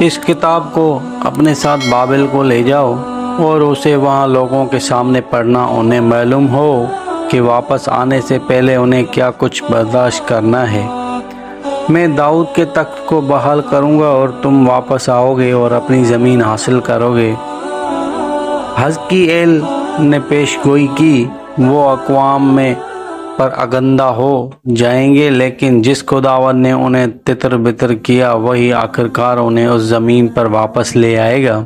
اس کتاب کو اپنے ساتھ بابل کو لے جاؤ اور اسے وہاں لوگوں کے سامنے پڑھنا، انہیں معلوم ہو کہ واپس آنے سے پہلے انہیں کیا کچھ برداشت کرنا ہے۔ میں داؤد کے تخت کو بحال کروں گا اور تم واپس آؤ گے اور اپنی زمین حاصل کرو گے۔ حزقییل نے پیش گوئی کی، وہ اقوام میں پر اگندہ ہو جائیں گے، لیکن جس خداوند نے انہیں تتر بتر کیا وہی آخرکار انہیں اس زمین پر واپس لے آئے گا۔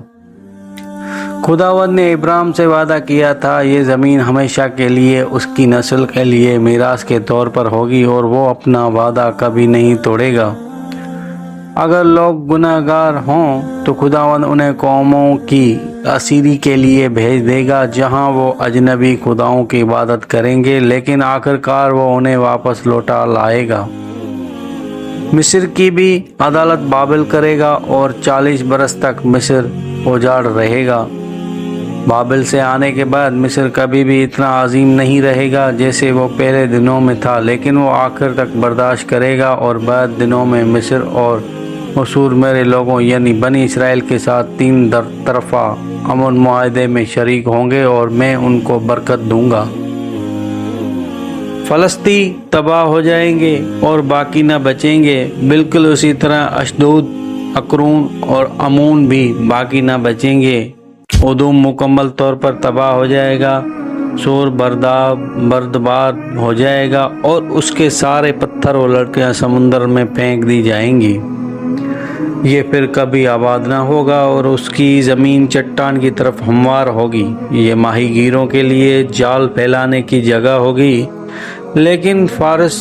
خداوند نے ابراہیم سے وعدہ کیا تھا، یہ زمین ہمیشہ کے لیے اس کی نسل کے لیے میراث کے طور پر ہوگی اور وہ اپنا وعدہ کبھی نہیں توڑے گا۔ اگر لوگ گناہ گار ہوں تو خداوند انہیں قوموں کی اسیری کے لیے بھیج دے گا جہاں وہ اجنبی خداؤں کی عبادت کریں گے، لیکن آخرکار وہ انہیں واپس لوٹا لائے گا۔ مصر کی بھی عدالت بابل کرے گا اور 40 برس تک مصر اجاڑ رہے گا۔ بابل سے آنے کے بعد مصر کبھی بھی اتنا عظیم نہیں رہے گا جیسے وہ پہلے دنوں میں تھا، لیکن وہ آخر تک برداشت کرے گا اور بعد دنوں میں مصر اور اسور میرے لوگوں یعنی بنی اسرائیل کے ساتھ 3 طرفہ امن معاہدے میں شریک ہوں گے اور میں ان کو برکت دوں گا۔ فلسطی تباہ ہو جائیں گے اور باقی نہ بچیں گے، بالکل اسی طرح اشدود، اکرون اور امون بھی باقی نہ بچیں گے۔ ادوم مکمل طور پر تباہ ہو جائے گا، سور بردبار ہو جائے گا اور اس کے سارے پتھر اور لڑکیاں سمندر میں پھینک دی جائیں گی۔ یہ پھر کبھی آباد نہ ہوگا اور اس کی زمین چٹان کی طرف ہموار ہوگی۔ یہ ماہی گیروں کے لیے جال پھیلانے کی جگہ ہوگی، لیکن فارس،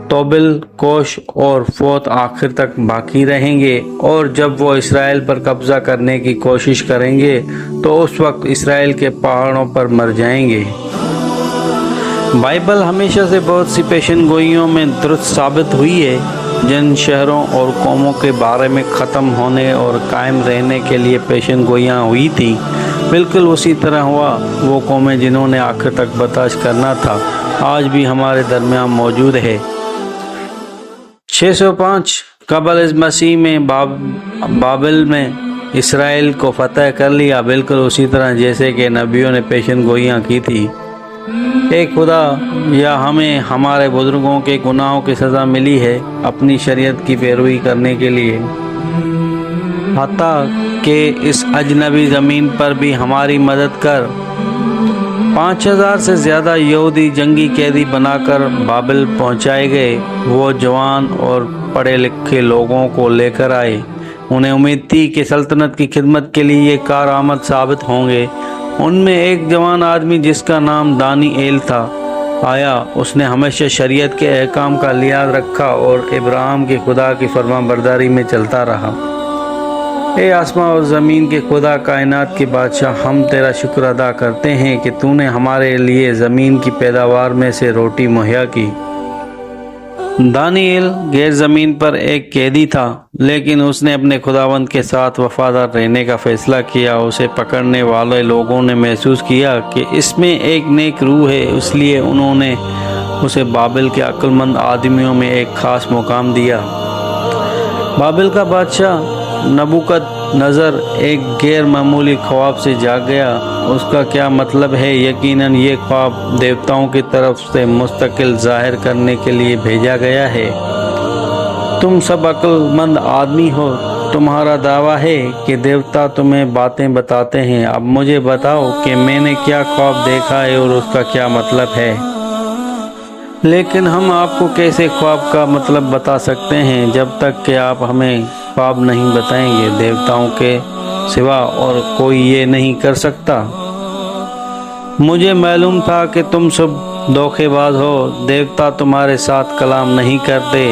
توبل، کوش اور فوت آخر تک باقی رہیں گے، اور جب وہ اسرائیل پر قبضہ کرنے کی کوشش کریں گے تو اس وقت اسرائیل کے پہاڑوں پر مر جائیں گے۔ بائبل ہمیشہ سے بہت سی پیشن گوئیوں میں درست ثابت ہوئی ہے۔ جن شہروں اور قوموں کے بارے میں ختم ہونے اور قائم رہنے کے لیے پیشن گوئیاں ہوئی تھیں، بالکل اسی طرح ہوا۔ وہ قومیں جنہوں نے آخر تک برداشت کرنا تھا آج بھی ہمارے درمیان موجود ہے۔ 605 قبل از مسیح میں بابل میں اسرائیل کو فتح کر لیا، بالکل اسی طرح جیسے کہ نبیوں نے پیشن گوئیاں کی تھی۔ اے خدا، یا ہمیں ہمارے بزرگوں کے گناہوں کی سزا ملی ہے اپنی شریعت کی پیروی کرنے کے لیے، حتیٰ کہ اس اجنبی زمین پر بھی ہماری مدد کر۔ 5000 سے زیادہ یہودی جنگی قیدی بنا کر بابل پہنچائے گئے۔ وہ جوان اور پڑھے لکھے لوگوں کو لے کر آئے، انہیں امید تھی کہ سلطنت کی خدمت کے لیے یہ کارآمد ثابت ہوں گے۔ ان میں ایک جوان آدمی جس کا نام دانیኤل تھا آیا، اس نے ہمیشہ شریعت کے احکام کا لحاظ رکھا اور ابراہیم کے خدا کی فرمان برداری میں چلتا رہا۔ اے آسمان اور زمین کے خدا، کائنات کے بادشاہ، ہم تیرا شکر ادا کرتے ہیں کہ تو نے ہمارے لیے زمین کی پیداوار میں سے روٹی مہیا کی۔ دانیኤل غیر زمین پر ایک قیدی تھا، لیکن اس نے اپنے خداوند کے ساتھ وفادار رہنے کا فیصلہ کیا۔ اسے پکڑنے والے لوگوں نے محسوس کیا کہ اس میں ایک نیک روح ہے، اس لیے انہوں نے اسے بابل کے عقل مند آدمیوں میں ایک خاص مقام دیا۔ بابل کا بادشاہ نبوکد نظر ایک غیر معمولی خواب سے جاگ گیا۔ اس کا کیا مطلب ہے؟ یقیناً یہ خواب دیوتاؤں کی طرف سے مستقل ظاہر کرنے کے لیے بھیجا گیا ہے۔ تم سب عقل مند آدمی ہو، تمہارا دعویٰ ہے کہ دیوتا تمہیں باتیں بتاتے ہیں۔ اب مجھے بتاؤ کہ میں نے کیا خواب دیکھا ہے اور اس کا کیا مطلب ہے۔ لیکن ہم آپ کو کیسے خواب کا مطلب بتا سکتے ہیں جب تک کہ آپ ہمیں خواب نہیں بتائیں گے؟ دیوتاؤں کے سوا اور کوئی یہ نہیں کر سکتا۔ مجھے معلوم تھا کہ تم سب دھوکے باز ہو، دیوتا تمہارے ساتھ کلام نہیں کرتے۔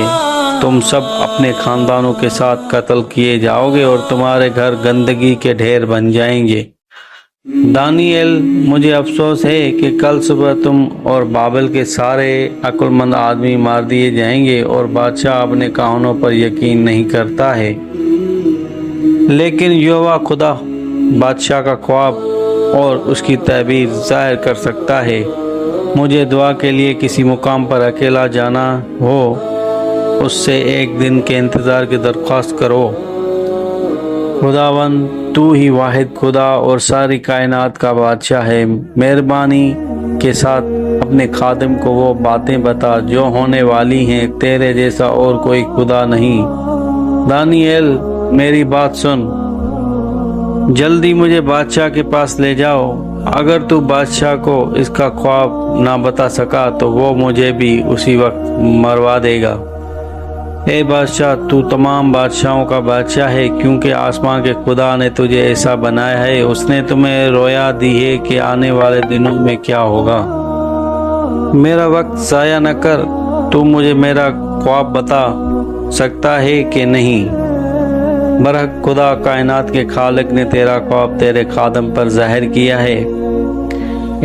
تم سب اپنے خاندانوں کے ساتھ قتل کیے جاؤ گے اور تمہارے گھر گندگی کے ڈھیر بن جائیں گے۔ دانیኤل، مجھے افسوس ہے کہ کل صبح تم اور بابل کے سارے عقل مند آدمی مار دیے جائیں گے، اور بادشاہ اپنے کہانوں پر یقین نہیں کرتا ہے۔ لیکن یہوہ خدا بادشاہ کا خواب اور اس کی تعبیر ظاہر کر سکتا ہے۔ مجھے دعا کے لیے کسی مقام پر اکیلا جانا ہو، اس سے ایک دن کے انتظار کی درخواست کرو۔ खुदावन तू ही वाहिद खुदा और सारी कायनात का बादशाह है। मेहरबानी के साथ अपने खादिम को वो बातें बता जो होने वाली हैं। तेरे जैसा और कोई खुदा नहीं। दानिएल मेरी बात सुन, जल्दी मुझे बादशाह के पास ले जाओ। अगर तू बादशाह को इसका ख्वाब ना बता सका तो वो मुझे भी उसी वक्त मरवा देगा। ए बादशाह, तू तमाम बादशाहों का बादशाह है, क्योंकि आसमां के खुदा ने तुझे ऐसा बनाया है। उसने तुम्हें रोया दी है कि आने वाले दिनों में क्या होगा। मेरा वक्त ज़ाया न कर, तू मुझे मेरा ख्वाब बता सकता है कि नहीं। बरहक खुदा कायनात के खालिक ने तेरा ख्वाब तेरे खादम पर ज़ाहिर किया है।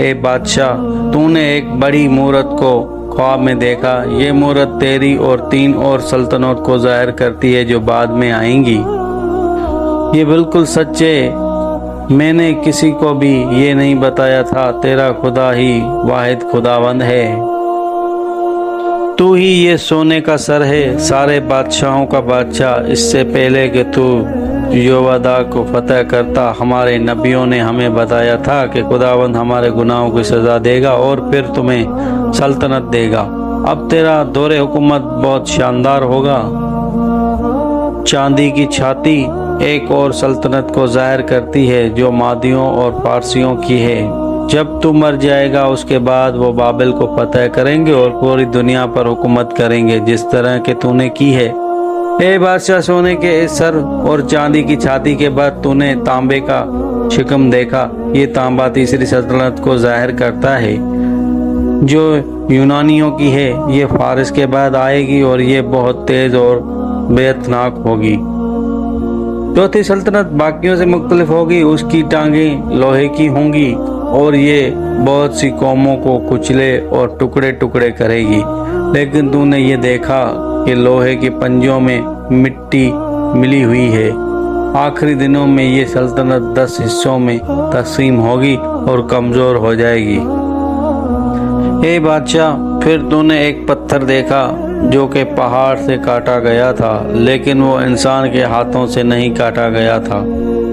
ए बादशाह, तूने एक बड़ी मूरत को ख्वाब में देखा। ये मूरत तेरी और 3 और सल्तनत को ज़ाहिर करती है जो बाद में आएंगी। ये बिल्कुल सच है। मैंने किसी को भी ये नहीं बताया था। तेरा खुदा ही वाहिद खुदावंद है। तू ही ये सोने का सर है, सारे बादशाहों का बादशाह। इससे पहले कि तू योवदा को फतह करता, हमारे नबियों ने हमें बताया था कि खुदावंद हमारे गुनाहों की सज़ा देगा और फिर तुम्हें सल्तनत देगा। अब तेरा दौरे हुकूमत बहुत शानदार होगा। चांदी की छाती एक और सल्तनत को ज़ाहिर करती है जो मादियों और फारसियों की है। जब तू मर जाएगा उसके बाद वो बाबिल को फतह करेंगे और पूरी दुनिया पर हुकूमत करेंगे जिस तरह के तूने की है। ए बादशाह, सोने के इस सर और चांदी की छाती के बाद तूने तांबे का शिकम देखा। ये तांबा तीसरी सल्तनत को ज़ाहिर करता है जो यूनानियों की है। ये फारिस के बाद आएगी और ये बहुत तेज और बेतनाक होगी। चौथी सल्तनत बाकियों से मुख्तलिफ होगी। उसकी टांगें लोहे की होंगी और ये बहुत सी कौमों को कुचले और टुकड़े टुकड़े करेगी। लेकिन तूने ये देखा कि लोहे के पंजों में मिट्टी मिली हुई है। आखिरी दिनों में ये सल्तनत 10 हिस्सों में तकसीम होगी और कमज़ोर हो जाएगी। ए बादशाह, फिर तूने एक पत्थर देखा जो कि पहाड़ से काटा गया था, लेकिन वो इंसान के हाथों से नहीं काटा गया था।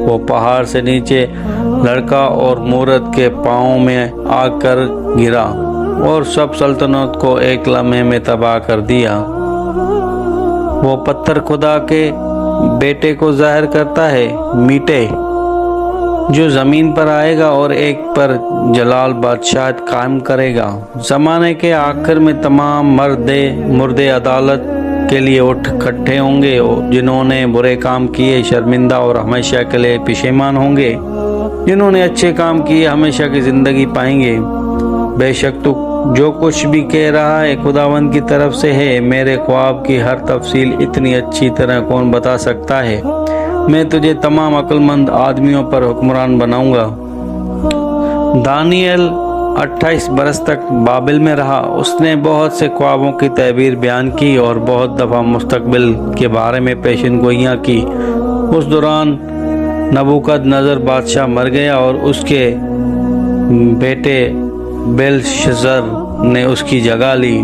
वो पहाड़ से नीचे लड़का और मूरत के पाँव में आकर गिरा और सब सल्तनत को एक लम्हे में तबाह कर दिया। वो पत्थर खुदा के बेटे को ज़ाहिर करता है, मीटे, जो ज़मीन पर आएगा और एक पर जलाल बादशाहत कायम करेगा। ज़माने के आखिर में तमाम मुर्दे अदालत के लिए उठ खट्टे होंगे। जिन्होंने बुरे काम किए शर्मिंदा और हमेशा के लिए पेशेमान होंगे। जिन्होंने अच्छे काम किए हमेशा की ज़िंदगी पाएंगे। बेशक तू जो कुछ भी कह रहा है खुदावंद की तरफ से है। मेरे ख्वाब की हर तफसील इतनी अच्छी तरह कौन बता सकता है। मैं तुझे तमाम अक्लमंद आदमियों पर हुक्मरान बनाऊंगा। दानिएल 28 बरस तक बाबिल में रहा। उसने बहुत से ख्वाबों की तहबीर बयान की और बहुत दफ़ा मुस्तकबिल के बारे में पेशन गोइयाँ की। उस दौरान नबूकदनज़र बादशाह मर गया और उसके बेटे बेलशज़र ने उसकी जगह ली।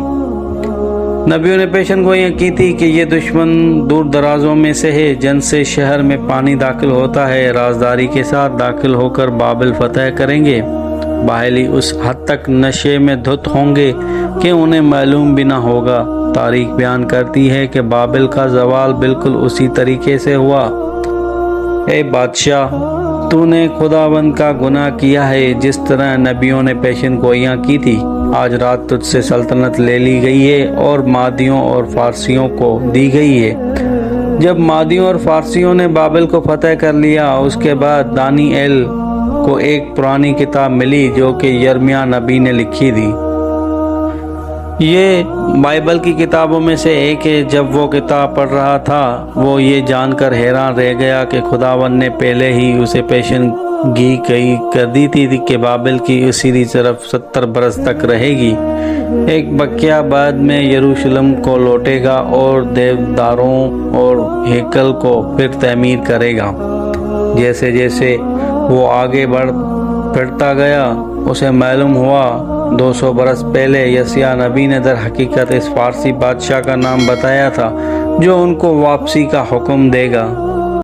नबियों ने पेशन गोइयाँ की थी कि ये दुश्मन दूर दराजों में से है जिनसे शहर में पानी दाखिल होता है। राजदारी के साथ दाखिल होकर बाबिल फतह करेंगे। बाहली उस हद तक नशे में धुत होंगे कि उन्हें मालूम भी ना होगा। तारीख बयान करती है कि बाबिल का जवाल बिल्कुल उसी तरीके से हुआ। ए बादशाह, तूने खुदावंद का गुनाह किया है जिस तरह नबियों ने पेशन गोइयाँ की थी। आज रात तुझसे सल्तनत ले ली गई है और मादियों और फारसियों को दी गई है। जब मादियों और फारसियों ने बाबिल को फतह कर लिया उसके बाद दानिएल को एक पुरानी किताब मिली जो कि यिर्मयाह नबी ने लिखी थी। ये बाइबल की किताबों में से एक है। जब वो किताब पढ़ रहा था वो ये जानकर हैरान रह गया कि खुदावन ने पहले ही उसे पेशन गी कही कर दी थी कि बाबिल की उसी तरफ 70 बरस तक रहेगी। एक बकिया बाद में यरूशलेम को लौटेगा और देवदारों और हेकल को फिर तमीर करेगा। जैसे जैसे वो आगे बढ़ता गया उसे मालूम हुआ 200 बरस पहले यसिया नबी ने दर हकीकत इस फारसी बादशाह का नाम बताया था जो उनको वापसी का हुक्म देगा।